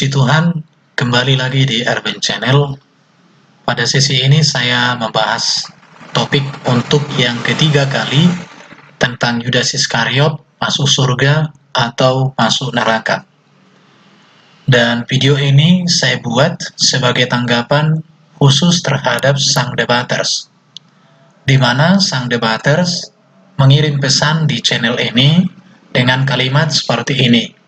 Puji Tuhan, kembali lagi di Erwin Channel. Pada sesi ini saya membahas topik untuk yang ketiga kali tentang Yudas Iskariot masuk surga atau masuk neraka. Dan video ini saya buat sebagai tanggapan khusus terhadap sang debaters, di mana sang debaters mengirim pesan di channel ini dengan kalimat seperti ini.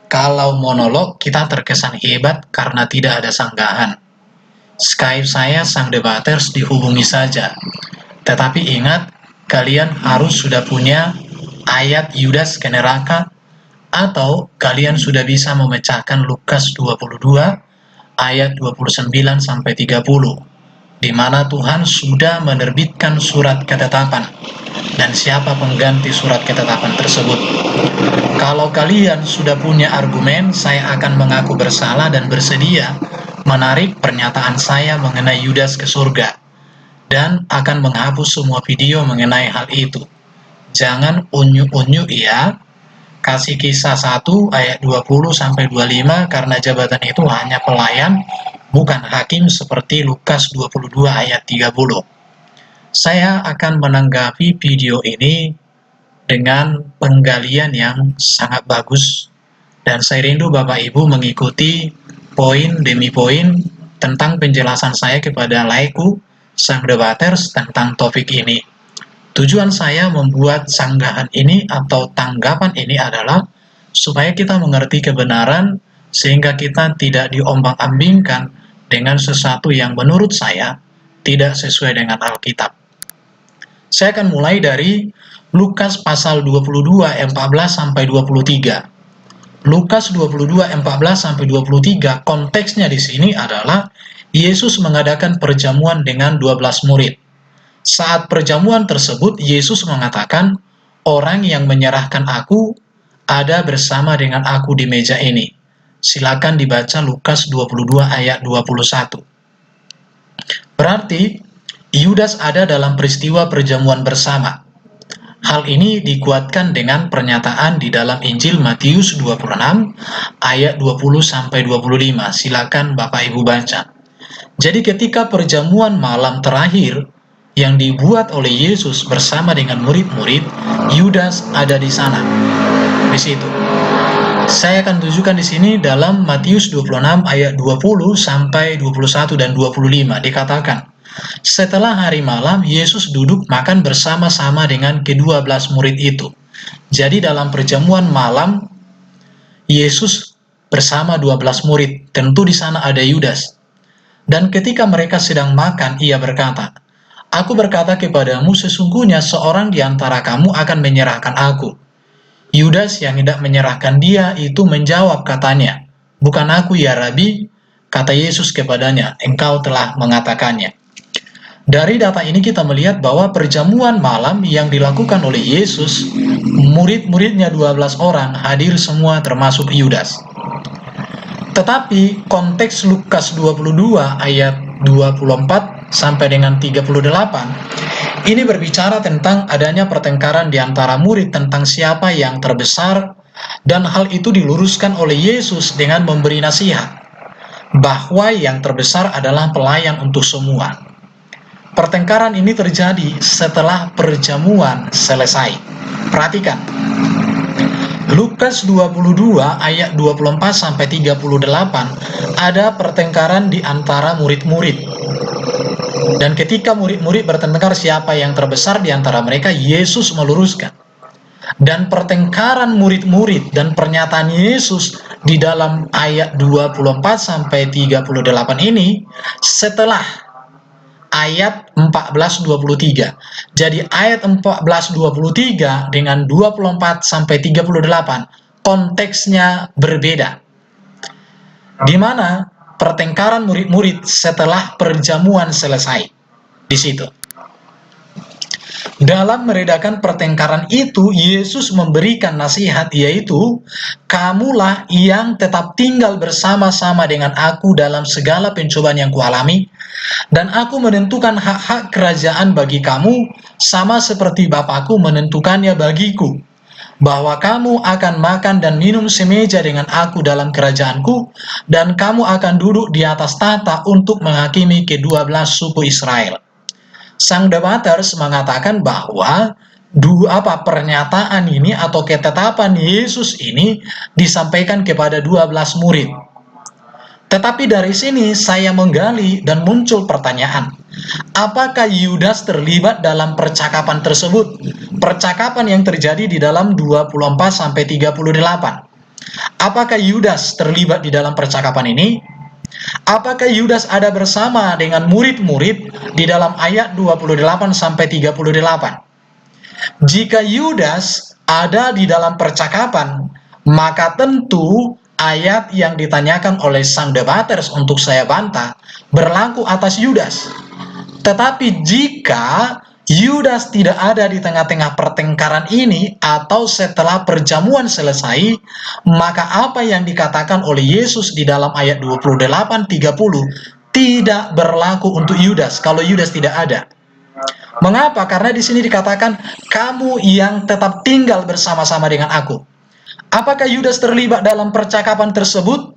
Kalau monolog kita terkesan hebat karena tidak ada sanggahan. Skype saya sang debaters dihubungi saja. Tetapi ingat, kalian harus sudah punya ayat Yudas ke neraka, atau kalian sudah bisa memecahkan Lukas 22 ayat 29-30, di mana Tuhan sudah menerbitkan surat ketetapan, dan siapa pengganti surat ketetapan tersebut. Kalau kalian sudah punya argumen, saya akan mengaku bersalah dan bersedia menarik pernyataan saya mengenai Yudas ke surga, dan akan menghapus semua video mengenai hal itu. Jangan unyu-unyu ya. Kasih Kisah 1 ayat 20-25, karena jabatan itu hanya pelayan, bukan hakim seperti Lukas 22 ayat 30. Saya akan menanggapi video ini dengan penggalian yang sangat bagus, dan saya rindu Bapak Ibu mengikuti poin demi poin tentang penjelasan saya kepada laiku sang debaters tentang topik ini. Tujuan saya membuat sanggahan ini atau tanggapan ini adalah supaya kita mengerti kebenaran, sehingga kita tidak diombang-ambingkan dengan sesuatu yang menurut saya tidak sesuai dengan Alkitab. Saya akan mulai dari Lukas pasal 22 14-23. Lukas 22 14-23, konteksnya di sini adalah Yesus mengadakan perjamuan dengan 12 murid. Saat perjamuan tersebut, Yesus mengatakan, "Orang yang menyerahkan aku ada bersama dengan aku di meja ini." Silakan dibaca Lukas 22 ayat 21. Berarti Yudas ada dalam peristiwa perjamuan bersama. Hal ini dikuatkan dengan pernyataan di dalam Injil Matius 26 ayat 20-25. Silakan Bapak Ibu baca. Jadi ketika perjamuan malam terakhir yang dibuat oleh Yesus bersama dengan murid-murid, Yudas ada di sana. Di situ. Saya akan tunjukkan di sini dalam Matius 26 ayat 20-21 dan 25 dikatakan, "Setelah hari malam, Yesus duduk makan bersama-sama dengan ke-12 murid itu." Jadi dalam perjamuan malam, Yesus bersama 12 murid. Tentu di sana ada Yudas. Dan ketika mereka sedang makan, ia berkata, "Aku berkata kepadamu, sesungguhnya seorang di antara kamu akan menyerahkan aku." Yudas yang hendak menyerahkan dia itu menjawab katanya, "Bukan aku ya Rabi." Kata Yesus kepadanya, "Engkau telah mengatakannya." Dari data ini kita melihat bahwa perjamuan malam yang dilakukan oleh Yesus, murid-muridnya 12 orang hadir semua termasuk Yudas. Tetapi konteks Lukas 22 ayat 24 sampai dengan 38 ini berbicara tentang adanya pertengkaran di antara murid tentang siapa yang terbesar, dan hal itu diluruskan oleh Yesus dengan memberi nasihat bahwa yang terbesar adalah pelayan untuk semua. Pertengkaran ini terjadi setelah perjamuan selesai. Perhatikan. Lukas 22 ayat 24-38 ada pertengkaran di antara murid-murid. Dan ketika murid-murid bertengkar siapa yang terbesar di antara mereka, Yesus meluruskan. Dan pertengkaran murid-murid dan pernyataan Yesus di dalam ayat 24-38 ini setelah ayat 14-23. Jadi ayat 14-23 dengan 24-38 konteksnya berbeda. Di mana pertengkaran murid-murid setelah perjamuan selesai. Di situ. Dalam meredakan pertengkaran itu, Yesus memberikan nasihat, yaitu, "Kamulah yang tetap tinggal bersama-sama dengan aku dalam segala pencobaan yang kualami, dan aku menentukan hak-hak kerajaan bagi kamu, sama seperti Bapakku menentukannya bagiku. bahwa kamu akan makan dan minum semeja dengan aku dalam kerajaanku, dan kamu akan duduk di atas tahta untuk menghakimi ke-12 suku Israel. Sang debaters mengatakan bahwa pernyataan ini atau ketetapan Yesus ini disampaikan kepada 12 murid. Tetapi dari sini saya menggali dan muncul pertanyaan, apakah Yudas terlibat dalam percakapan tersebut? Percakapan yang terjadi di dalam 24-38. Apakah Yudas terlibat di dalam percakapan ini? Apakah Yudas ada bersama dengan murid-murid di dalam ayat 28-38? Jika Yudas ada di dalam percakapan, maka tentu ayat yang ditanyakan oleh sang debaters untuk saya bantah berlaku atas Yudas. Tetapi jika Yudas tidak ada di tengah-tengah pertengkaran ini atau setelah perjamuan selesai, maka apa yang dikatakan oleh Yesus di dalam ayat 28-30 tidak berlaku untuk Yudas kalau Yudas tidak ada. Mengapa? Karena di sini dikatakan kamu yang tetap tinggal bersama-sama dengan aku. Apakah Yudas terlibat dalam percakapan tersebut?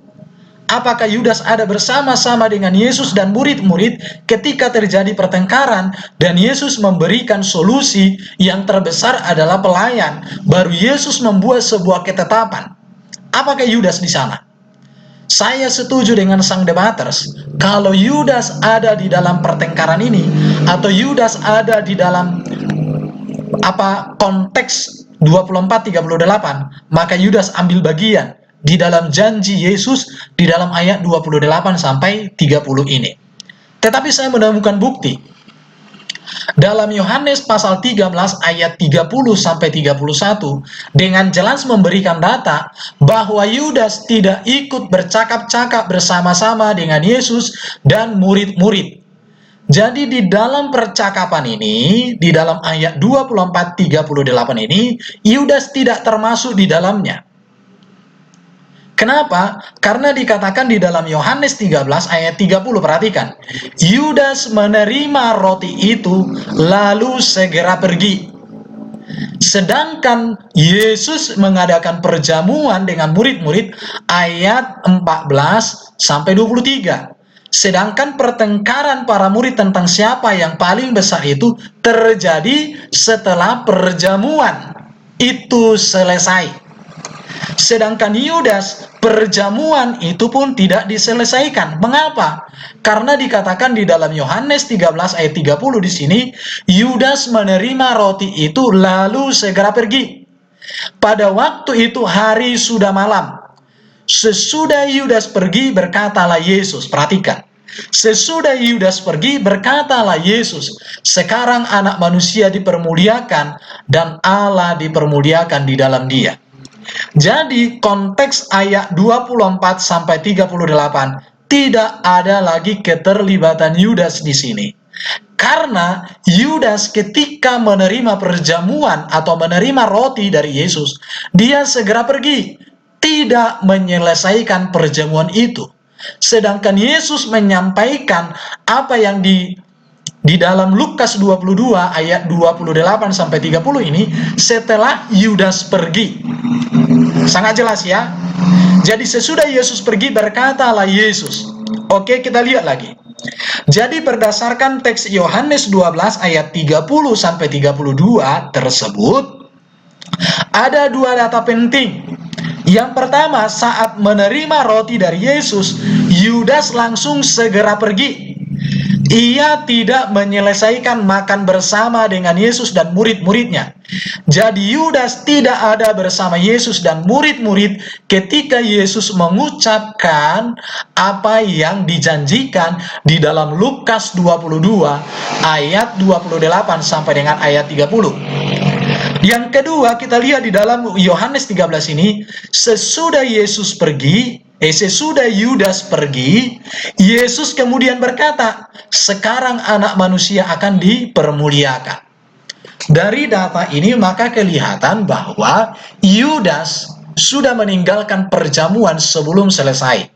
Apakah Yudas ada bersama-sama dengan Yesus dan murid-murid ketika terjadi pertengkaran dan Yesus memberikan solusi yang terbesar adalah pelayan, baru Yesus membuat sebuah ketetapan? Apakah Yudas di sana? Saya setuju dengan sang debaters, kalau Yudas ada di dalam pertengkaran ini atau Yudas ada di dalam konteks 24-38, maka Yudas ambil bagian di dalam janji Yesus di dalam ayat 28-30 ini. Tetapi saya menemukan bukti dalam Yohanes pasal 13 ayat 30-31 dengan jelas memberikan data bahwa Yudas tidak ikut bercakap-cakap bersama-sama dengan Yesus dan murid-murid. Jadi di dalam percakapan ini, di dalam ayat 24-38 ini, Yudas tidak termasuk di dalamnya. Kenapa? Karena dikatakan di dalam Yohanes 13 ayat 30, perhatikan. Yudas menerima roti itu, lalu segera pergi. Sedangkan Yesus mengadakan perjamuan dengan murid-murid ayat 14-23. Sedangkan pertengkaran para murid tentang siapa yang paling besar itu terjadi setelah perjamuan itu selesai. Sedangkan Yudas, perjamuan itu pun tidak diselesaikan. Mengapa? Karena dikatakan di dalam Yohanes 13 ayat 30 di sini, Yudas menerima roti itu lalu segera pergi. Pada waktu itu hari sudah malam. Sesudah Yudas pergi, berkatalah Yesus. Perhatikan. Sesudah Yudas pergi, berkatalah Yesus, sekarang anak manusia dipermuliakan dan Allah dipermuliakan di dalam dia. Jadi konteks ayat 24-38 tidak ada lagi keterlibatan Yudas di sini. Karena Yudas ketika menerima perjamuan atau menerima roti dari Yesus, dia segera pergi, tidak menyelesaikan perjamuan itu. Sedangkan Yesus menyampaikan apa yang di dalam Lukas 22 ayat 28-30 ini setelah Yudas pergi. Sangat jelas ya. Jadi sesudah Yesus pergi, berkatalah Yesus. Oke, kita lihat lagi. Jadi berdasarkan teks Yohanes 12 ayat 30-32 tersebut, ada dua data penting. Yang pertama, saat menerima roti dari Yesus, Yudas langsung segera pergi. Ia tidak menyelesaikan makan bersama dengan Yesus dan murid-muridnya. Jadi Yudas tidak ada bersama Yesus dan murid-murid ketika Yesus mengucapkan apa yang dijanjikan di dalam Lukas 22 ayat 28 sampai dengan ayat 30. Yang kedua, kita lihat di dalam Yohanes 13 ini, sesudah Yudas pergi, Yesus kemudian berkata, sekarang anak manusia akan dipermuliakan. Dari data ini maka kelihatan bahwa Yudas sudah meninggalkan perjamuan sebelum selesai.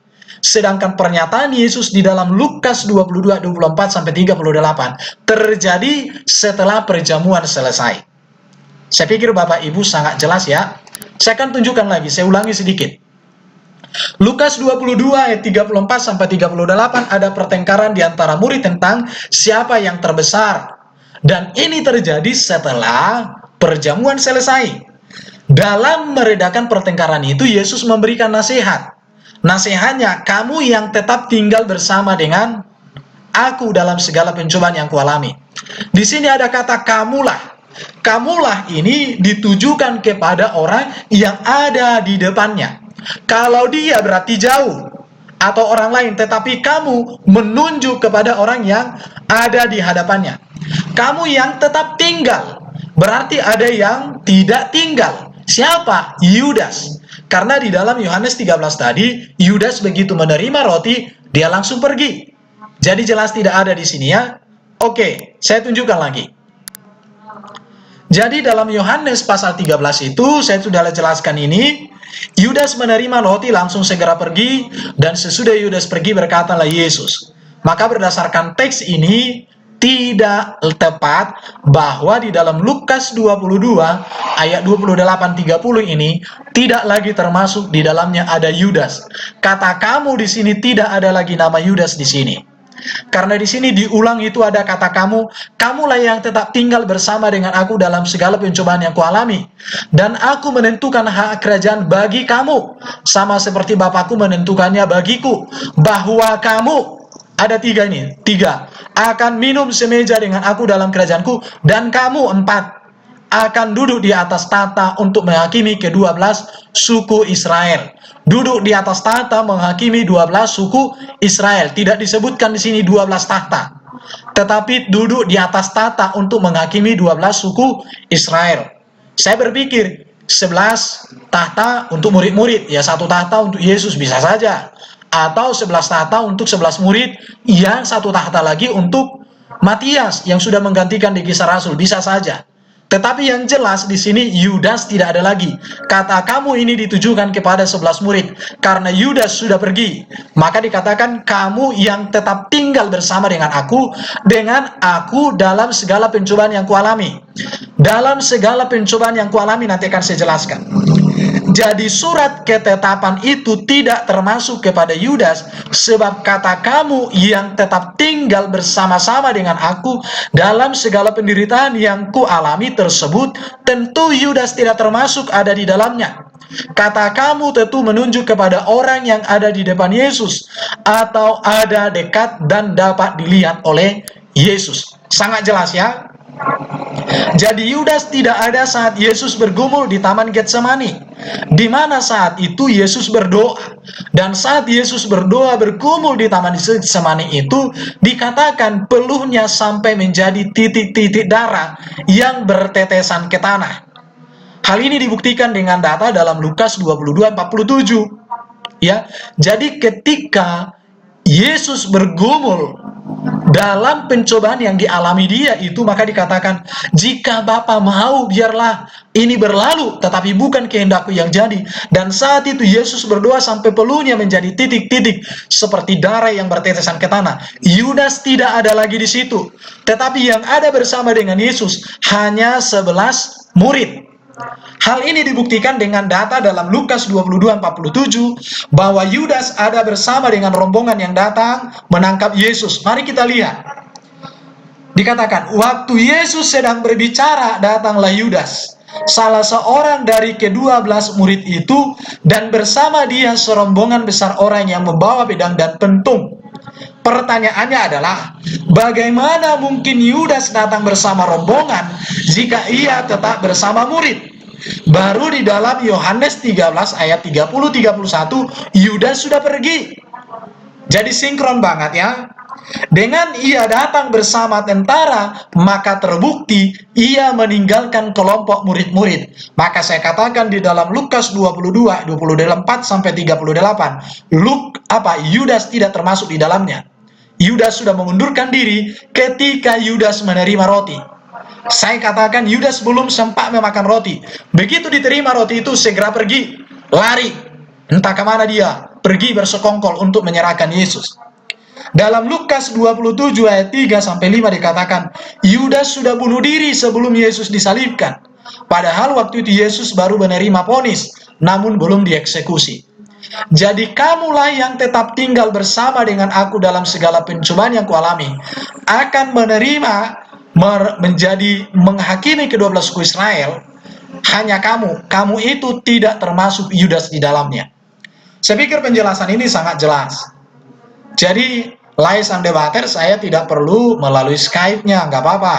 Sedangkan pernyataan Yesus di dalam Lukas 22-24-38 terjadi setelah perjamuan selesai. Saya pikir Bapak Ibu sangat jelas ya. Saya akan tunjukkan lagi, saya ulangi sedikit. Lukas 22 ayat 34 sampai 38 ada pertengkaran di antara murid tentang siapa yang terbesar. Dan ini terjadi setelah perjamuan selesai. Dalam meredakan pertengkaran itu, Yesus memberikan nasihat. Nasihatnya, kamu yang tetap tinggal bersama dengan aku dalam segala pencobaan yang kualami. Di sini ada kata kamulah. Kamulah ini ditujukan kepada orang yang ada di depannya. Kalau dia berarti jauh atau orang lain, tetapi kamu menunjuk kepada orang yang ada di hadapannya. Kamu yang tetap tinggal, berarti ada yang tidak tinggal. Siapa? Yudas. Karena di dalam Yohanes 13 tadi, Yudas begitu menerima roti, dia langsung pergi. Jadi jelas tidak ada di sini ya. Oke, saya tunjukkan lagi. Jadi dalam Yohanes pasal 13 itu, saya sudah jelaskan ini. Yudas menerima roti langsung segera pergi, dan sesudah Yudas pergi berkatalah Yesus. Maka berdasarkan teks ini, tidak tepat bahwa di dalam Lukas 22 ayat 28-30 ini tidak lagi termasuk di dalamnya ada Yudas. Kata kamu di sini tidak ada lagi nama Yudas di sini. Karena di sini diulang itu ada kata kamu, kamulah yang tetap tinggal bersama dengan aku dalam segala pencobaan yang kualami. Dan aku menentukan hak kerajaan bagi kamu, sama seperti Bapakku menentukannya bagiku, bahwa kamu, ada tiga ini, akan minum semeja dengan aku dalam kerajaanku, dan kamu 4, akan duduk di atas tahta untuk menghakimi ke-12 suku Israel. Duduk di atas tahta menghakimi 12 suku Israel. Tidak disebutkan di sini 12 tahta, tetapi duduk di atas tahta untuk menghakimi 12 suku Israel. Saya berpikir 11 tahta untuk murid-murid, ya 1 tahta untuk Yesus bisa saja. Atau 11 tahta untuk 11 murid, yang 1 tahta lagi untuk Matias yang sudah menggantikan di Kisah Rasul, bisa saja. Tetapi yang jelas di sini Yudas tidak ada lagi. Kata kamu ini ditujukan kepada 11 murid. Karena Yudas sudah pergi, maka dikatakan kamu yang tetap tinggal bersama dengan aku dalam segala pencobaan yang kualami. Dalam segala pencobaan yang kualami nanti akan saya jelaskan. Jadi surat ketetapan itu tidak termasuk kepada Yudas, sebab kata kamu yang tetap tinggal bersama-sama dengan aku dalam segala penderitaan yang kualami tersebut, tentu Yudas tidak termasuk ada di dalamnya. Kata kamu tentu menunjuk kepada orang yang ada di depan Yesus, atau ada dekat dan dapat dilihat oleh Yesus. Sangat jelas ya. Jadi Yudas tidak ada saat Yesus bergumul di Taman Getsemani, di mana saat itu Yesus berdoa. Dan saat Yesus berdoa bergumul di Taman Getsemani itu, dikatakan peluhnya sampai menjadi titik-titik darah yang bertetesan ke tanah. Hal ini dibuktikan dengan data dalam Lukas 22:47. Ya, jadi ketika Yesus bergumul dalam pencobaan yang dialami dia itu, maka dikatakan, jika Bapa mau biarlah ini berlalu, tetapi bukan kehendakku yang jadi. Dan saat itu Yesus berdoa sampai peluhnya menjadi titik-titik seperti darah yang bertetesan ke tanah. Yudas tidak ada lagi di situ, tetapi yang ada bersama dengan Yesus hanya 11 murid. Hal ini dibuktikan dengan data dalam Lukas 22:47 bahwa Yudas ada bersama dengan rombongan yang datang menangkap Yesus. Mari kita lihat. Dikatakan, waktu Yesus sedang berbicara, datanglah Yudas, salah seorang dari ke-12 murid itu, dan bersama dia serombongan besar orang yang membawa pedang dan pentung. Pertanyaannya adalah, bagaimana mungkin Yudas datang bersama rombongan jika ia tetap bersama murid? Baru di dalam Yohanes 13 ayat 30-31 Yudas sudah pergi. Jadi sinkron banget ya. Dengan ia datang bersama tentara, maka terbukti ia meninggalkan kelompok murid-murid. Maka saya katakan di dalam Lukas 22:24-38, Yudas tidak termasuk di dalamnya. Yudas sudah mengundurkan diri ketika Yudas menerima roti. Saya katakan Yudas belum sempat memakan roti. Begitu diterima roti itu segera pergi, lari. Entah kemana dia, pergi bersekongkol untuk menyerahkan Yesus. Dalam Lukas 27 ayat 3-5 dikatakan, Yudas sudah bunuh diri sebelum Yesus disalibkan. Padahal waktu itu Yesus baru menerima vonis, namun belum dieksekusi. Jadi kamulah yang tetap tinggal bersama dengan aku dalam segala pencobaan yang kualami, akan menerima menjadi menghakimi kedua belas suku Israel. Hanya kamu itu tidak termasuk Yudas di dalamnya. Saya pikir penjelasan ini sangat jelas. Jadi live sang debater saya tidak perlu melalui Skype-nya, nggak apa-apa.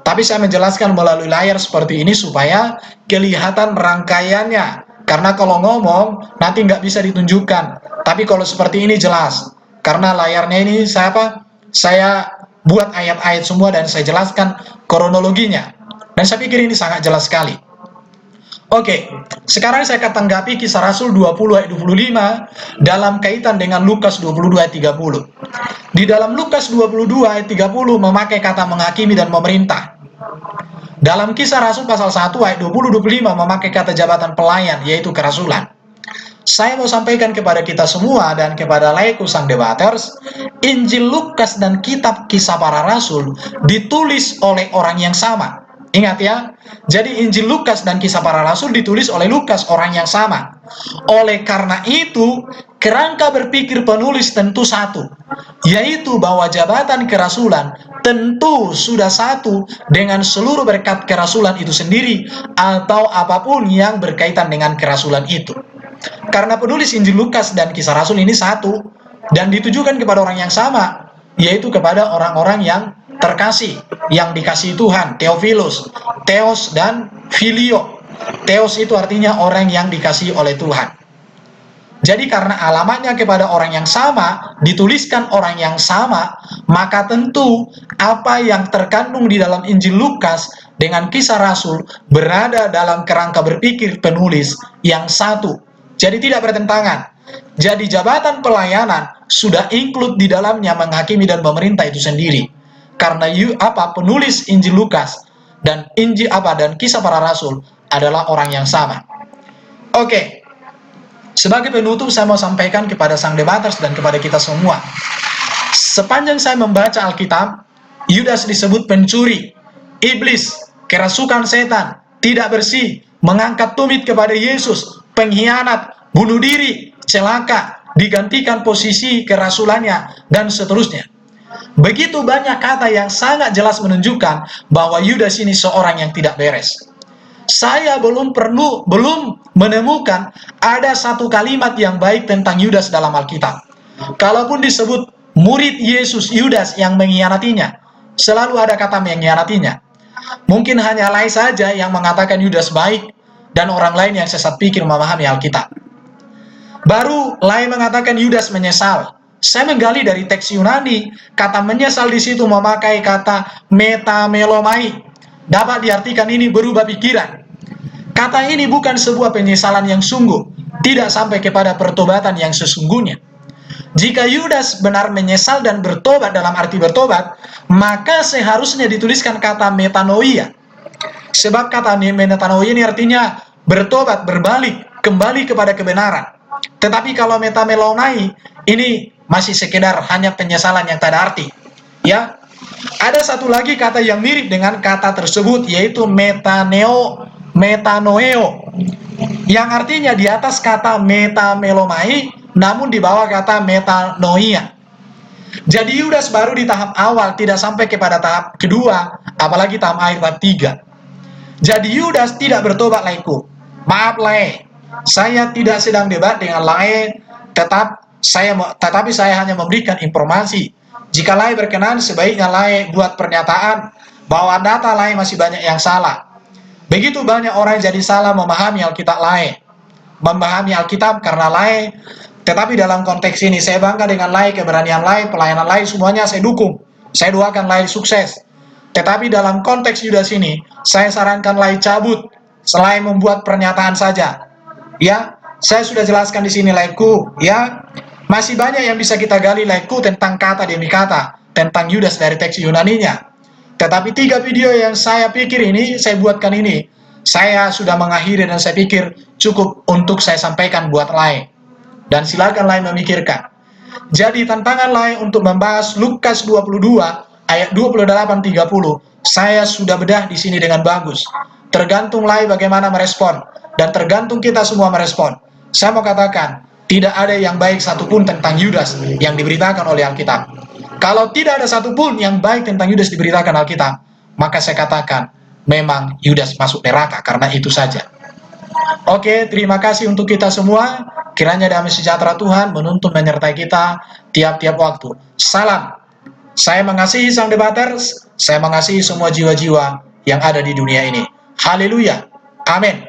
Tapi saya menjelaskan melalui layar seperti ini supaya kelihatan rangkaiannya. Karena kalau ngomong nanti nggak bisa ditunjukkan. Tapi kalau seperti ini jelas. Karena layarnya ini saya buat ayat-ayat semua dan saya jelaskan kronologinya. Dan saya pikir ini sangat jelas sekali. Oke, sekarang saya akan tanggapi Kisah Rasul 20 ayat 25 dalam kaitan dengan Lukas 22 ayat 30. Di dalam Lukas 22 ayat 30 memakai kata menghakimi dan memerintah. Dalam Kisah Rasul pasal 1 ayat 20-25 memakai kata jabatan pelayan, yaitu kerasulan. Saya mau sampaikan kepada kita semua dan kepada laikus sang debaters, Injil Lukas dan kitab Kisah Para Rasul ditulis oleh orang yang sama. Ingat ya, jadi Injil Lukas dan Kisah Para Rasul ditulis oleh Lukas, orang yang sama. Oleh karena itu, kerangka berpikir penulis tentu satu, yaitu bahwa jabatan kerasulan tentu sudah satu dengan seluruh berkat kerasulan itu sendiri, atau apapun yang berkaitan dengan kerasulan itu. Karena penulis Injil Lukas dan Kisah Rasul ini satu, dan ditujukan kepada orang yang sama, yaitu kepada orang-orang yang terkasih, yang dikasihi Tuhan, Theophilus, Theos dan Filio. Theos itu artinya orang yang dikasihi oleh Tuhan. Jadi karena alamatnya kepada orang yang sama, dituliskan orang yang sama, maka tentu apa yang terkandung di dalam Injil Lukas dengan Kisah Rasul berada dalam kerangka berpikir penulis yang satu. Jadi tidak bertentangan. Jadi jabatan pelayanan sudah include di dalamnya menghakimi dan memerintah itu sendiri. Karena penulis Injil Lukas dan dan Kisah Para Rasul adalah orang yang sama. Oke. Sebagai penutup saya mau sampaikan kepada sang debaters dan kepada kita semua. Sepanjang saya membaca Alkitab, Yudas disebut pencuri, iblis, kerasukan setan, tidak bersih, mengangkat tumit kepada Yesus, pengkhianat, bunuh diri, celaka, digantikan posisi kerasulannya, dan seterusnya. Begitu banyak kata yang sangat jelas menunjukkan bahwa Yudas ini seorang yang tidak beres. Saya belum menemukan ada satu kalimat yang baik tentang Yudas dalam Alkitab. Kalaupun disebut murid Yesus Yudas yang mengkhianatinya, selalu ada kata mengkhianatinya. Mungkin hanya Lai saja yang mengatakan Yudas baik dan orang lain yang sesat pikir memahami Alkitab. Baru Lai mengatakan Yudas menyesal. Saya menggali dari teks Yunani, kata menyesal di situ memakai kata metamelomai. Dapat diartikan ini berubah pikiran. Kata ini bukan sebuah penyesalan yang sungguh, tidak sampai kepada pertobatan yang sesungguhnya. Jika Yudas benar menyesal dan bertobat dalam arti bertobat, maka seharusnya dituliskan kata metanoia. Sebab kata metanoia ini artinya bertobat, berbalik, kembali kepada kebenaran. Tetapi kalau metamelomai, ini masih sekedar hanya penyesalan yang tak ada arti. Ya, ada satu lagi kata yang mirip dengan kata tersebut, yaitu metanoeo, yang artinya di atas kata metamelomai, namun di bawah kata metanoia. Jadi Yudas baru di tahap awal, tidak sampai kepada tahap kedua, apalagi tahap akhir tahap 3. Jadi Yudas tidak bertobat laiku. Maaf Lai, saya tidak sedang debat dengan Lai, tetapi saya hanya memberikan informasi. Jika Lai berkenan, sebaiknya Lai buat pernyataan bahwa data Lai masih banyak yang salah. Begitu banyak orang jadi salah memahami Alkitab Lai, memahami Alkitab karena Lai. Tetapi dalam konteks ini saya bangga dengan Lai, keberanian Lai, pelayanan Lai, semuanya saya dukung. Saya doakan Lai sukses. Tetapi dalam konteks Yudas ini, saya sarankan Lai cabut selain membuat pernyataan saja. Ya, saya sudah jelaskan di sini Laiku, ya. Masih banyak yang bisa kita gali Laiku tentang kata demi kata, tentang Yudas dari teks Yunaninya. Tetapi 3 video yang saya pikir ini, saya buatkan ini, saya sudah mengakhiri dan saya pikir cukup untuk saya sampaikan buat Lai. Dan silakan Lai memikirkan. Jadi tantangan Lai untuk membahas Lukas 22 ayat 28-30, saya sudah bedah di sini dengan bagus. Tergantunglah bagaimana merespon, dan tergantung kita semua merespon. Saya mau katakan, tidak ada yang baik satupun tentang Yudas yang diberitakan oleh Alkitab. Kalau tidak ada satupun yang baik tentang Yudas diberitakan Alkitab, maka saya katakan, memang Yudas masuk neraka karena itu saja. Oke, terima kasih untuk kita semua. Kiranya damai sejahtera Tuhan menuntun menyertai kita tiap-tiap waktu. Salam. Saya mengasihi sang debaters, saya mengasihi semua jiwa-jiwa yang ada di dunia ini. Haleluya. Amin.